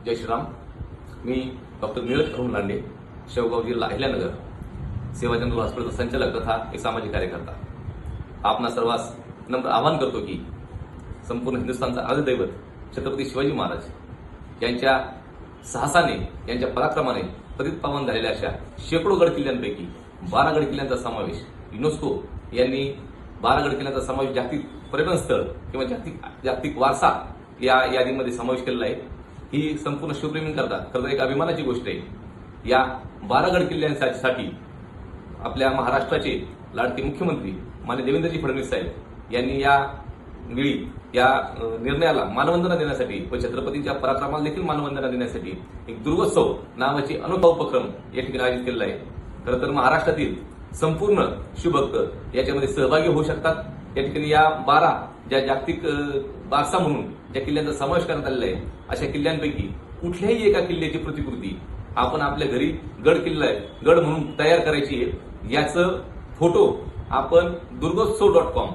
जय श्रीराम. मी doctor Neeraj Arun Lande, Shevgaon जिल्हा अहिल्यानगर, सेवा general हॉस्पिटलचा संचालक तथा एक सामाजिक कार्यकर्ता. आपणा सर्वांस नम्र आवाहन करतो की संपूर्ण हिंदुस्थानचा आदिदैवत छत्रपती शिवाजी महाराज यांच्या साहसाने, यांच्या पराक्रमाने पतित पावन झालेल्या अशा शेकडो गड किल्ल्यांपैकी 12 गड किल्ल्यांचा समावेश युनेस्को यांनी 12 गड किल्ल्यांचा समावेश जागतिक पर्यटन स्थळ किंवा जागतिक वारसा या यादीमध्ये समावेश केलेला आहे. ही संपूर्ण शिवप्रेमींकरता खरं एक अभिमानाची गोष्ट आहे. या 12 गड किल्ल्यांसाठी आपल्या महाराष्ट्राचे लाडके मुख्यमंत्री माननीय देवेंद्रजी फडणवीस साहेब यांनी या वेळी या निर्णयाला मानवंदना देण्यासाठी व छत्रपतींच्या पराक्रमाला देखील मानवंदना देण्यासाठी एक दुर्गोत्सव नावाची अनोखा उपक्रम या ठिकाणी आयोजित केलेला आहे. खरं तर महाराष्ट्रातील संपूर्ण शिवभक्त याच्यामध्ये सहभागी होऊ शकतात. या ठिकाणी या 12 ज्या जागतिक वारसा म्हणून ज्या किल्ल्यांचा समावेश करण्यात आलेला आहे, अशा किल्ल्यांपैकी कुठल्याही एका किल्ल्याची प्रतिकृती आपण आपल्या घरी गड म्हणून तयार करायची आहे. याचं फोटो आपण durgotsav.com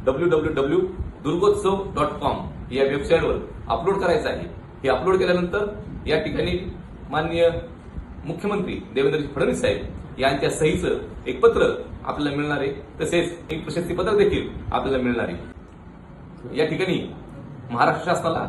www.durgotsav.com या वेबसाईटवर अपलोड करायचं आहे. हे अपलोड केल्यानंतर या ठिकाणी माननीय मुख्यमंत्री देवेंद्रजी फडणवीस साहेब यांच्या सहीचं एक पत्र आपल्याला मिळणार आहे. तसेच एक प्रशस्तीपत्र देखील आपल्याला मिळणार आहे. या ठिकाणी महाराष्ट्र शासनाला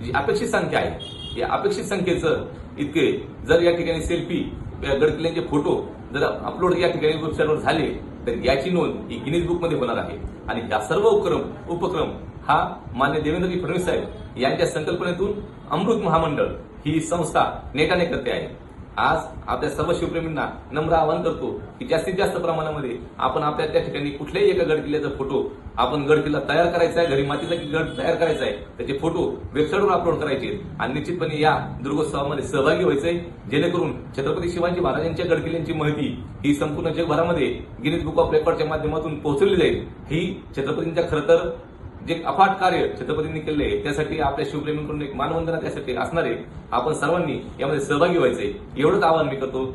जी अपेक्षित संख्या आहे, या अपेक्षित संख्येचं इतके जर या ठिकाणी सेल्फी गड किल्ल्यांचे फोटो जर अपलोड या ठिकाणी वेबसाईटवर झाले तर याची नोंद ही गिनीज बुकमध्ये होणार आहे. आणि या सर्व उपक्रम हा मान्य देवेंद्रजी फडणवीस साहेब यांच्या संकल्पनेतून अमृत महामंडळ ही संस्था नेटाने करते आहे. आज आपल्या सर्व शिवप्रेमींना नम्र आवाहन करतो की जास्तीत जास्त प्रमाणामध्ये आपण आपल्या त्या ठिकाणी कुठल्याही एका गड किल्ल्याचा फोटो आपण गड किल्ला तयार करायचा आहे, घरी मातीचा गड तयार करायचा आहे, त्याचे फोटो वेबसाईटवर अपलोड करायचे आणि निश्चितपणे या दुर्गोत्सवामध्ये सहभागी व्हायचंय, जेणेकरून छत्रपती शिवाजी महाराजांच्या गड किल्ल्यांची माहिती ही संपूर्ण जगभरामध्ये गिनीज बुक ऑफ रेकॉर्डच्या माध्यमातून पोहोचवली जाईल. ही छत्रपतींच्या खरं तर जे अफाट कार्य छत्रपतींनी केले त्यासाठी आपल्या शिवप्रेमींकडून एक मानवंदना त्यासाठी असणारे आपण सर्वांनी यामध्ये सहभागी व्हायचंय, एवढंच आवाहन मी करतो.